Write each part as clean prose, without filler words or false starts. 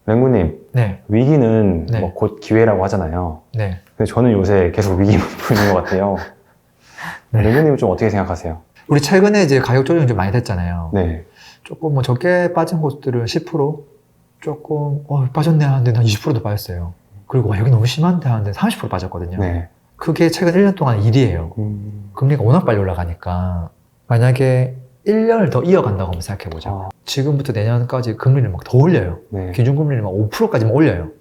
랭구님, 네. 위기는 네. 뭐 곧 기회라고 하잖아요. 네. 근데 저는 요새 계속 위기만 보이는 것 같아요. 네. 랭구님은 좀 어떻게 생각하세요? 우리 최근에 이제 가격 조정이 좀 많이 됐잖아요. 네. 조금 뭐 적게 빠진 곳들은 10%, 조금, 빠졌네 하는데 한 20%도 빠졌어요. 그리고 와, 여기 너무 심한데 하는데 30% 빠졌거든요. 네. 그게 최근 1년 동안 일이에요. 금리가 워낙 빨리 올라가니까. 만약에 1년을 더 이어간다고 한번 생각해보자. 지금부터 내년까지 금리를 막 더 올려요. 네. 기준금리를 막 5%까지만 올려요.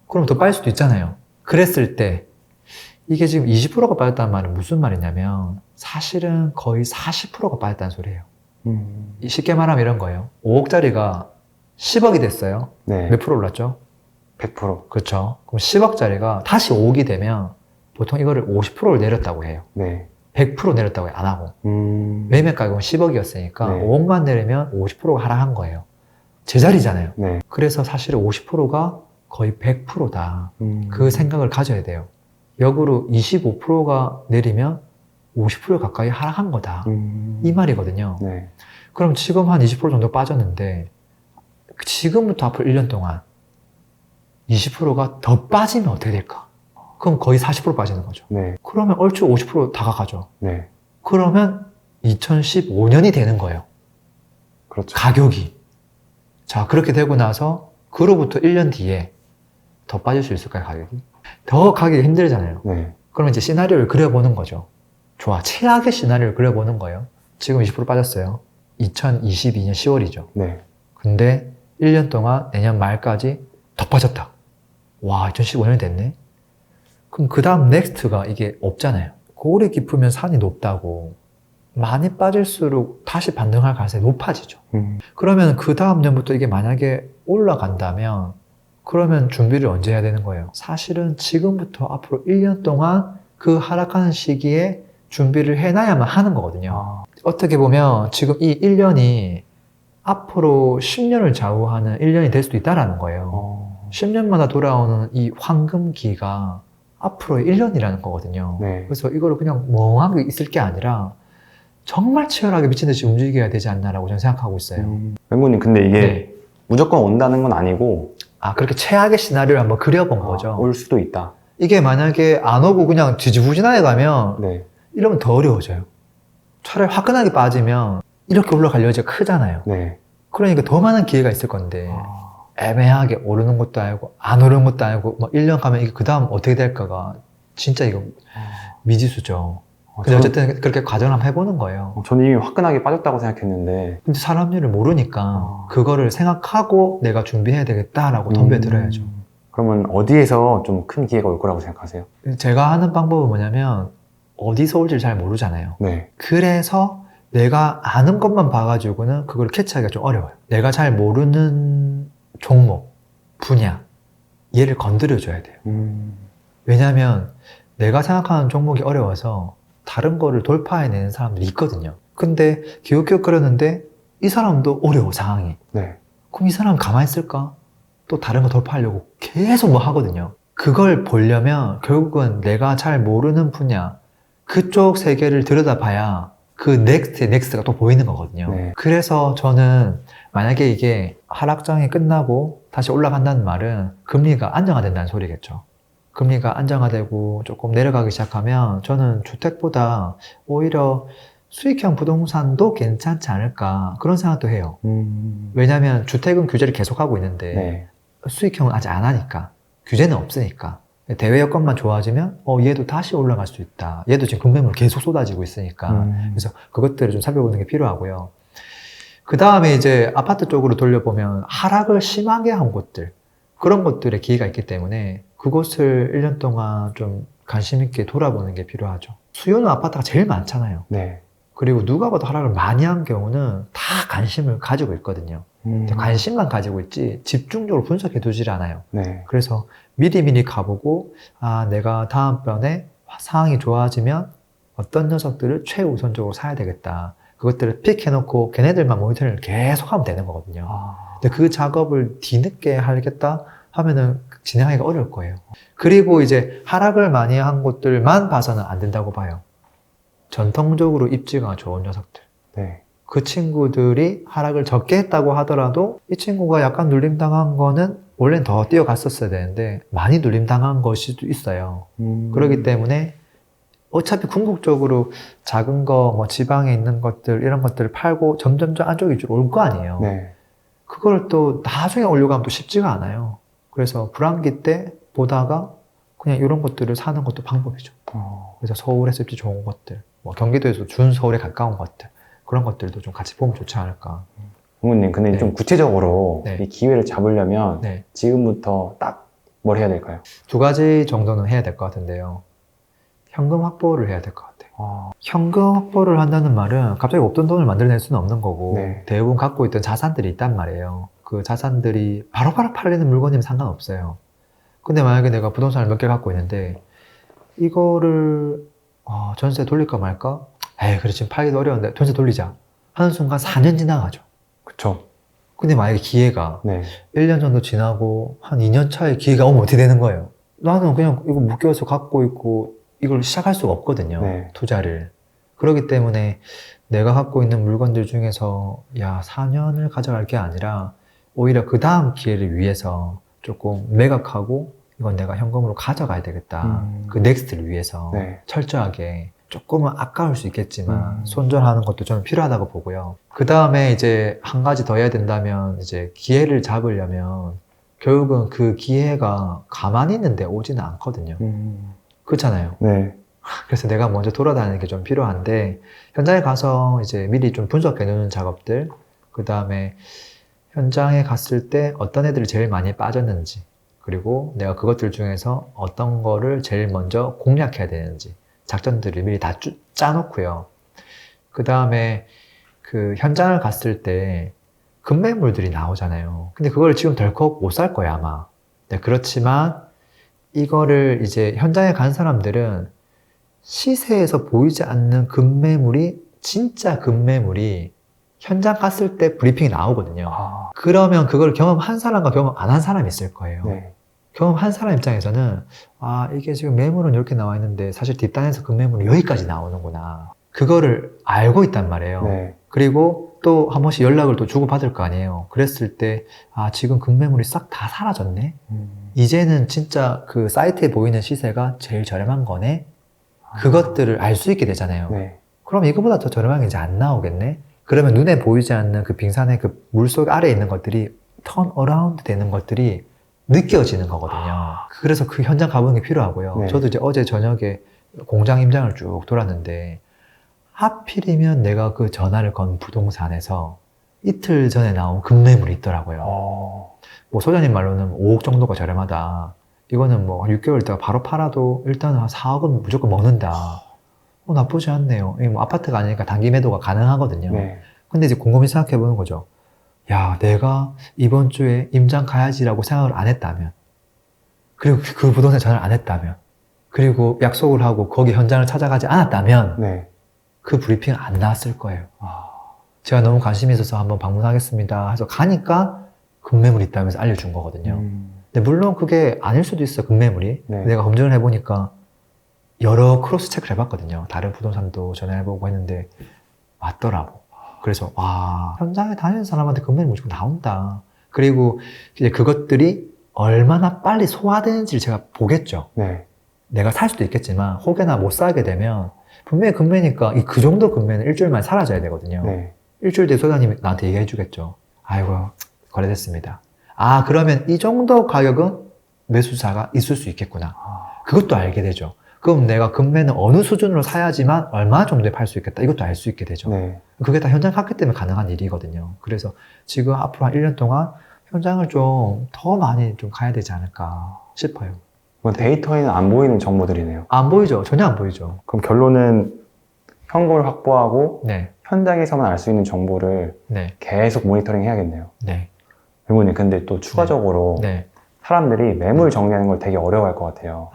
그럼 더 빠질 수도 있잖아요. 그랬을 때 이게 지금 20%가 빠졌다는 말은 무슨 말이냐면 사실은 거의 40%가 빠졌다는 소리예요. 쉽게 말하면 이런 거예요. 5억짜리가 10억이 됐어요. 네. 몇 프로 올랐죠? 100%. 그렇죠. 그럼 10억짜리가 다시 5억이 되면 보통 이거를 50%를 내렸다고 해요. 네. 100% 내렸다고 안 하고. 매매 가격은 10억이었으니까 네. 5억만 내리면 50%가 하락한 거예요. 제자리잖아요. 네. 그래서 사실은 50%가 거의 100%다. 그 생각을 가져야 돼요. 역으로 25%가 내리면 50% 가까이 하락한 거다. 이 말이거든요. 네. 그럼 지금 한 20% 정도 빠졌는데 지금부터 앞으로 1년 동안 20%가 더 빠지면 어떻게 될까? 그럼 거의 40% 빠지는 거죠. 네. 그러면 얼추 50% 다가가죠. 네. 그러면 2015년이 되는 거예요. 그렇죠. 가격이. 자, 그렇게 되고 나서 그로부터 1년 뒤에 더 빠질 수 있을까요, 가격이? 더 가격이 힘들잖아요. 네. 그러면 이제 시나리오를 그려보는 거죠. 좋아. 최악의 시나리오를 그려보는 거예요. 지금 20% 빠졌어요. 2022년 10월이죠. 네. 근데 1년 동안 내년 말까지 더 빠졌다. 와, 2015년이 됐네? 그럼 그 다음 넥스트가 이게 없잖아요. 고리 깊으면 산이 높다고. 많이 빠질수록 다시 반등할 가능성이 높아지죠. 그러면 그 다음 년부터 이게 만약에 올라간다면 그러면 준비를 언제 해야 되는 거예요? 사실은 지금부터 앞으로 1년 동안 그 하락하는 시기에 준비를 해놔야만 하는 거거든요. 어떻게 보면 지금 이 1년이 앞으로 10년을 좌우하는 1년이 될 수도 있다는 거예요. 10년마다 돌아오는 이 황금기가 앞으로의 1년이라는 거거든요. 네. 그래서 이거를 그냥 멍하게 있을 게 아니라 정말 치열하게 미친 듯이 움직여야 되지 않나라고 저는 생각하고 있어요. 랭구님, 근데 이게 네. 무조건 온다는 건 아니고 그렇게 최악의 시나리오를 한번 그려본 거죠. 올 수도 있다. 이게 만약에 안 오고 그냥 지지부진하게 가면 네. 이러면 더 어려워져요. 차라리 화끈하게 빠지면 이렇게 올라갈 여지가 크잖아요. 네. 그러니까 더 많은 기회가 있을 건데 애매하게 오르는 것도 아니고 안 오르는 것도 아니고 뭐 1년 가면 이게 그 다음 어떻게 될까가 진짜 이거 미지수죠. 근데 어쨌든 그렇게 가정을 한번 해보는 거예요. 저는 이미 화끈하게 빠졌다고 생각했는데 근데 사람 일을 모르니까 그거를 생각하고 내가 준비해야 되겠다라고 덤벼들어야죠. 그러면 어디에서 좀 큰 기회가 올 거라고 생각하세요? 제가 하는 방법은 뭐냐면 어디서 올지를 잘 모르잖아요. 네. 그래서 내가 아는 것만 봐가지고는 그걸 캐치하기가 좀 어려워요. 내가 잘 모르는 종목, 분야, 얘를 건드려줘야 돼요. 왜냐하면 내가 생각하는 종목이 어려워서 다른 거를 돌파해내는 사람들이 있거든요. 근데 기웃기웃 거렸는데 이 사람도 어려워, 상황이. 네. 그럼 이 사람 가만히 있을까? 또 다른 거 돌파하려고 계속 뭐 하거든요. 그걸 보려면 결국은 내가 잘 모르는 분야, 그쪽 세계를 들여다봐야 그 넥스트의 넥스트가 또 보이는 거거든요. 네. 그래서 저는 만약에 이게 하락장이 끝나고 다시 올라간다는 말은 금리가 안정화된다는 소리겠죠. 금리가 안정화되고 조금 내려가기 시작하면 저는 주택보다 오히려 수익형 부동산도 괜찮지 않을까 그런 생각도 해요. 왜냐하면 주택은 규제를 계속하고 있는데 네. 수익형은 아직 안 하니까 규제는 없으니까 대외 여건만 좋아지면 얘도 다시 올라갈 수 있다. 얘도 지금 금매물 계속 쏟아지고 있으니까 그래서 그것들을 좀 살펴보는 게 필요하고요. 그 다음에 이제 아파트 쪽으로 돌려보면 하락을 심하게 한 곳들 그런 것들의 기회가 있기 때문에 그곳을 1년 동안 좀 관심 있게 돌아보는 게 필요하죠. 수요는 아파트가 제일 많잖아요. 네. 그리고 누가 봐도 하락을 많이 한 경우는 다 관심을 가지고 있거든요. 관심만 가지고 있지 집중적으로 분석해 두질 않아요. 네. 그래서 미리 가보고 내가 다음번에 상황이 좋아지면 어떤 녀석들을 최우선적으로 사야 되겠다. 그것들을 픽해놓고 걔네들만 모니터링을 계속 하면 되는 거거든요. 근데 그 작업을 뒤늦게 하겠다 하면은 진행하기가 어려울 거예요. 그리고 이제 하락을 많이 한 곳들만 봐서는 안 된다고 봐요. 전통적으로 입지가 좋은 녀석들. 네. 그 친구들이 하락을 적게 했다고 하더라도 이 친구가 약간 눌림당한 거는 원래는 더 뛰어갔었어야 되는데 많이 눌림당한 것일 수도 있어요. 그렇기 때문에 어차피 궁극적으로 작은 거, 뭐 지방에 있는 것들, 이런 것들을 팔고 점점점 안쪽 위주로 올 거 아니에요. 네. 그걸 또 나중에 올려고 하면 또 쉽지가 않아요. 그래서 불황기 때 보다가 그냥 이런 것들을 사는 것도 방법이죠. 그래서 서울에서 입지 좋은 것들, 뭐 경기도에서 준 서울에 가까운 것들, 그런 것들도 좀 같이 보면 좋지 않을까. 부모님, 근데 네. 좀 구체적으로 네. 이 기회를 잡으려면 네. 지금부터 딱 뭘 해야 될까요? 2가지 정도는 해야 될 것 같은데요. 현금 확보를 해야 될 것 같아요. 현금 확보를 한다는 말은 갑자기 없던 돈을 만들어낼 수는 없는 거고 네. 대부분 갖고 있던 자산들이 있단 말이에요. 그 자산들이 바로바로 팔리는 물건이면 상관없어요. 근데 만약에 내가 부동산을 몇 개 갖고 있는데 이거를 전세 돌릴까 말까? 에이 그래 지금 팔기도 어려운데 전세 돌리자 하는 순간 4년 지나가죠. 그쵸. 근데 만약에 기회가 네. 1년 정도 지나고 한 2년 차에 기회가 오면 어떻게 되는 거예요? 나는 그냥 이거 묶여서 갖고 있고 이걸 시작할 수가 없거든요. 네. 투자를. 그렇기 때문에 내가 갖고 있는 물건들 중에서 4년을 가져갈 게 아니라 오히려 그 다음 기회를 위해서 조금 매각하고 이건 내가 현금으로 가져가야 되겠다. 그 넥스트를 위해서 네. 철저하게 조금은 아까울 수 있겠지만 손절하는 것도 저는 필요하다고 보고요. 그 다음에 이제 한 가지 더 해야 된다면 이제 기회를 잡으려면 결국은 그 기회가 가만히 있는데 오지는 않거든요. 그렇잖아요. 네. 그래서 내가 먼저 돌아다니는 게 좀 필요한데 현장에 가서 이제 미리 좀 분석해 놓는 작업들, 그 다음에 현장에 갔을 때 어떤 애들이 제일 많이 빠졌는지, 그리고 내가 그것들 중에서 어떤 거를 제일 먼저 공략해야 되는지 작전들을 미리 다 짜놓고요. 그 다음에 그 현장을 갔을 때 급매물들이 나오잖아요. 근데 그걸 지금 덜컥 못 살 거야 아마. 네, 그렇지만 이거를 이제 현장에 간 사람들은 시세에서 보이지 않는 급매물이 진짜 급매물이 현장 갔을 때 브리핑이 나오거든요. 그러면 그걸 경험한 사람과 경험 안 한 사람이 있을 거예요. 네. 경험한 사람 입장에서는 이게 지금 매물은 이렇게 나와 있는데 사실 뒷단에서 급매물이 여기까지 나오는구나. 그거를 알고 있단 말이에요. 네. 그리고 또 한 번씩 연락을 또 주고받을 거 아니에요. 그랬을 때 지금 급매물이 싹 다 사라졌네. 이제는 진짜 그 사이트에 보이는 시세가 제일 저렴한 거네. 그것들을 알 수 있게 되잖아요. 네. 그럼 이거보다 더 저렴한 게 이제 안 나오겠네. 그러면 눈에 보이지 않는 그 빙산의 그 물속 아래에 있는 것들이 턴 어라운드 되는 것들이 느껴지는 거거든요. 그래서 그 현장 가보는 게 필요하고요. 네. 저도 이제 어제 저녁에 공장 임장을 쭉 돌았는데 하필이면 내가 그 전화를 건 부동산에서 이틀 전에 나온 급매물이 있더라고요. 뭐 소장님 말로는 5억 정도가 저렴하다. 이거는 뭐 6개월 있다가 바로 팔아도 일단은 한 4억은 무조건 먹는다. 나쁘지 않네요. 뭐 아파트가 아니니까 단기 매도가 가능하거든요. 네. 근데 이제 곰곰이 생각해 보는 거죠. 내가 이번 주에 임장 가야지라고 생각을 안 했다면, 그리고 그 부동산 전화를 안 했다면, 그리고 약속을 하고 거기 현장을 찾아가지 않았다면, 네. 그 브리핑 안 나왔을 거예요. 제가 너무 관심이 있어서 한번 방문하겠습니다 해서 가니까 급매물이 있다면서 알려준 거거든요. 근데 물론 그게 아닐 수도 있어요, 급매물이. 네. 내가 검증을 해보니까 여러 크로스 체크를 해봤거든요. 다른 부동산도 전화해보고 했는데 맞더라고. 그래서 현장에 다니는 사람한테 급매물 무조건 나온다. 그리고 이제 그것들이 얼마나 빨리 소화되는지를 제가 보겠죠. 네. 내가 살 수도 있겠지만 혹여나 못 사게 되면 분명히 급매니까 그 정도 급매는 일주일 만에 사라져야 되거든요. 네. 일주일 일주일 뒤에 소장님이 나한테 얘기해 주겠죠. 아이고 거래됐습니다. 그러면 이 정도 가격은 매수자가 있을 수 있겠구나. 그것도 알게 되죠. 그럼 내가 급매는 어느 수준으로 사야지만 얼마 정도에 팔 수 있겠다. 이것도 알 수 있게 되죠. 네. 그게 다 현장 갔기 때문에 가능한 일이거든요. 그래서 지금 앞으로 한 1년 동안 현장을 좀 더 많이 좀 가야 되지 않을까 싶어요. 데이터에는 안 보이는 정보들이네요. 안 보이죠? 전혀 안 보이죠. 그럼 결론은 현금을 확보하고 네. 현장에서만 알 수 있는 정보를 네. 계속 모니터링 해야겠네요. 네. 부모님, 근데 또 추가적으로 네. 사람들이 매물 정리하는 걸 되게 어려워할 것 같아요.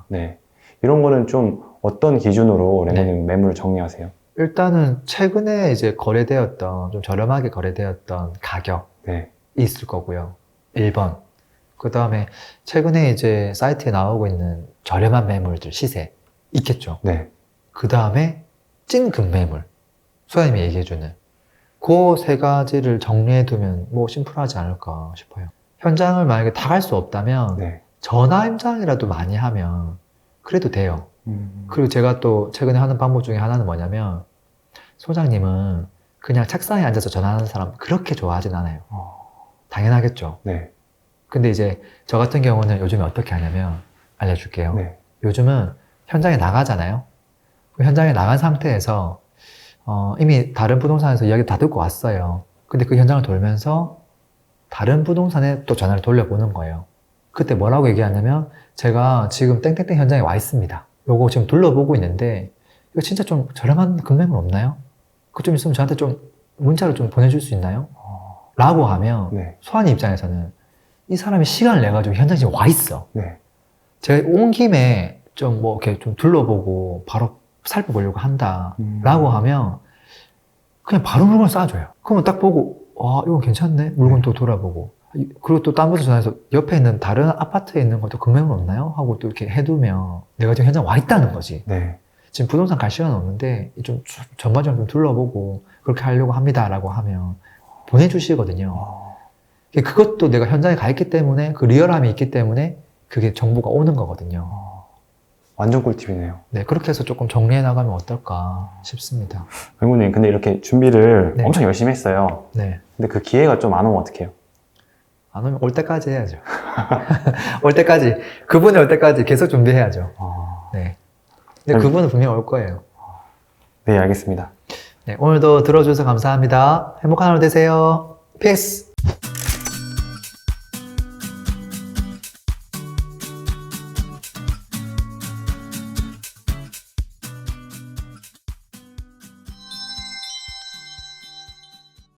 네. 이런 거는 좀 어떤 기준으로 레몬님 매물을 정리하세요? 일단은 최근에 이제 거래되었던, 좀 저렴하게 거래되었던 가격이 네. 있을 거고요. 1번. 그 다음에 최근에 이제 사이트에 나오고 있는 저렴한 매물들 시세 있겠죠. 네. 그 다음에 찐 급매물. 소장님이 얘기해주는 그 세 가지를 정리해두면 뭐 심플하지 않을까 싶어요. 현장을 만약에 다 갈 수 없다면 네. 전화 임장이라도 많이 하면 그래도 돼요. 그리고 제가 또 최근에 하는 방법 중에 하나는 뭐냐면 소장님은 그냥 책상에 앉아서 전화하는 사람 그렇게 좋아하진 않아요. 당연하겠죠. 네. 근데 이제 저 같은 경우는 요즘에 어떻게 하냐면 알려줄게요. 네. 요즘은 현장에 나가잖아요. 그 현장에 나간 상태에서 이미 다른 부동산에서 이야기 다 듣고 왔어요. 근데 그 현장을 돌면서 다른 부동산에 또 전화를 돌려보는 거예요. 그때 뭐라고 얘기하냐면 제가 지금 땡땡땡 현장에 와 있습니다. 요거 지금 둘러보고 있는데 이거 진짜 좀 저렴한 금매물 없나요? 그거 좀 있으면 저한테 좀 문자로 좀 보내줄 수 있나요? 라고 하면 네. 소환이 입장에서는 이 사람이 시간을 내가지고 현장에 지금 와 있어. 네. 제가 온 김에 좀 뭐 이렇게 좀 둘러보고 바로 살펴보려고 한다. 라고 하면 그냥 바로 물건 쏴줘요. 그러면 딱 보고 와 이건 괜찮네. 물건 또 돌아보고 그리고 또 딴 곳에 전화해서 옆에 있는 다른 아파트에 있는 것도 금매물 없나요? 하고 또 이렇게 해두면 내가 지금 현장 와 있다는 거지. 네. 지금 부동산 갈 시간은 없는데 좀 전반적으로 좀 둘러보고 그렇게 하려고 합니다. 라고 하면 보내주시거든요. 그것도 내가 현장에 가 있기 때문에 그 리얼함이 있기 때문에 그게 정보가 오는 거거든요. 완전 꿀팁이네요. 네, 그렇게 해서 조금 정리해 나가면 어떨까 싶습니다. 맹구님, 근데 이렇게 준비를 네. 엄청 열심히 했어요. 네. 근데 그 기회가 좀 안 오면 어떡해요? 안 오면 올 때까지 해야죠. 올 때까지, 그분이 올 때까지 계속 준비해야죠. 네. 근데 그분은 분명 올 거예요. 네, 알겠습니다. 네, 오늘도 들어주셔서 감사합니다. 행복한 하루 되세요. 피스!